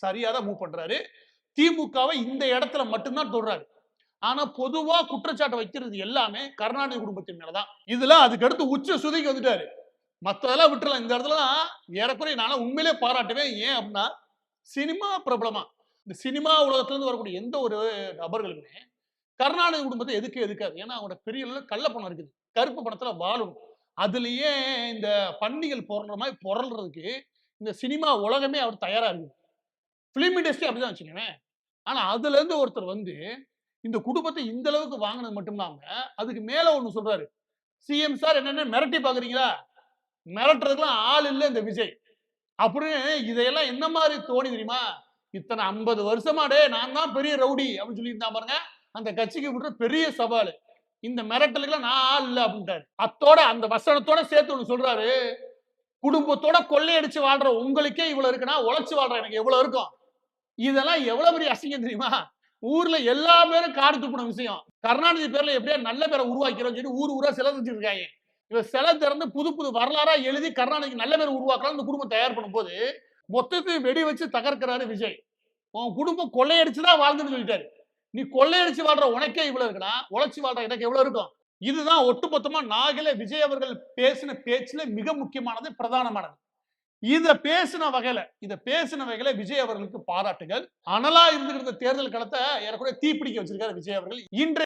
சரியாதான் move பண்றாரு. திமுகவை இந்த இடத்துல மட்டும்தான் தொடுறாரு. ஆனா பொதுவா குற்றச்சாட்டு வைக்கிறது எல்லாமே கருணாநிதி குடும்பத்தின் மேலதான். இதுல அதுக்கு அடுத்து உச்ச சுதிக்கு வந்துட்டாரு. மத்ததெல்லாம் விட்டுறலாம். இந்த இடத்துல ஏறக்குறைய நான் உண்மையிலே பாராட்டுவேன். ஏன் அப்படின்னா சினிமா பிரபலமா இந்த சினிமா உலகத்துல இருந்து வரக்கூடிய எந்த ஒரு நபர்களுமே கருணாநிதி குடும்பத்தை எதுக்காது. ஏன்னா அவங்களோட பெரிய அளவுல கள்ள பணம் இருக்குது. கருப்பு பணத்துல வாழணும். அதுலயே இந்த பன்னிகள் பொறல்ற மாதிரி பொறல்றதுக்கு இந்த சினிமா உலகமே அவர் தயாரா இருக்குது. பிலிம் இண்டஸ்ட்ரி அப்படிதான் வச்சுக்கோங்களேன். ஆனா அதுல இருந்து ஒருத்தர் வந்து இந்த குடும்பத்தை இந்த அளவுக்கு வாங்கினது மட்டும் இல்லாம அதுக்கு மேல ஒண்ணு சொல்றாரு. சிஎம் சார் என்னென்ன மிரட்டி பாக்குறீங்களா? மிரட்டுறதுக்குலாம் ஆள் இல்ல இந்த விஜய். அப்படின்னு இதையெல்லாம் என்ன மாதிரி தோணி தெரியுமா? இத்தனை 50 வருஷமா நான் தான் பெரிய ரவுடி அப்படின்னு சொல்லியிருந்தான் பாருங்க. அந்த கட்சிக்கு விடுற பெரிய சவால். இந்த மிரட்டலுக்குலாம் நான் ஆள் இல்ல அப்படின்ட்டாரு. அத்தோட அந்த வசனத்தோட சேர்த்து ஒண்ணு சொல்றாரு. குடும்பத்தோட கொள்ளையடிச்சு வாழ்ற உங்களுக்கே இவ்வளவு இருக்குன்னா உழைச்சு வாழ்ற எனக்கு எவ்வளவு இருக்கும்? இதெல்லாம் எவ்வளவு பெரிய அசிங்கம் தெரியுமா? ஊர்ல எல்லா பேரும் காடு துப்புன விஷயம். கருணாநிதி பேர்ல எப்படியா நல்ல பேரை உருவாக்கிறோம் சொல்லி ஊர் ஊரா சிலை செஞ்சுட்டு இருக்காங்க. இவன் சிலை திறந்து புது புது வரலாறா எழுதி கருணாநிதிக்கு நல்ல பேர் உருவாக்கலாம் இந்த குடும்பம் தயார் பண்ணும்போது மொத்தத்தையும் வெடி வச்சு தகர்க்கிறாரு விஜய். உன் குடும்பம் கொள்ளையடிச்சுதான் வாழ்ந்துன்னு சொல்லிட்டாரு. நீ கொள்ளையடிச்சு வாழ்ற உனக்கே இவ்வளவு இருக்குன்னா உழைச்சு வாழ்ற எனக்கு எவ்வளவு இருக்கும்? இதுதான் ஒட்டுமொத்தமா நாகல விஜய் அவர்கள் பேசின பேச்சுல மிக முக்கியமானது, பிரதானமானது. இத பேசின வகையில விஜய் அவர்களுக்கு பாராட்டுகள். அனலா இருந்துகிட்ட தேர்தல் களத்தை ஏறக்குறைய தீப்பிடிக்க வச்சிருக்காரு விஜய் அவர்கள். இன்றைய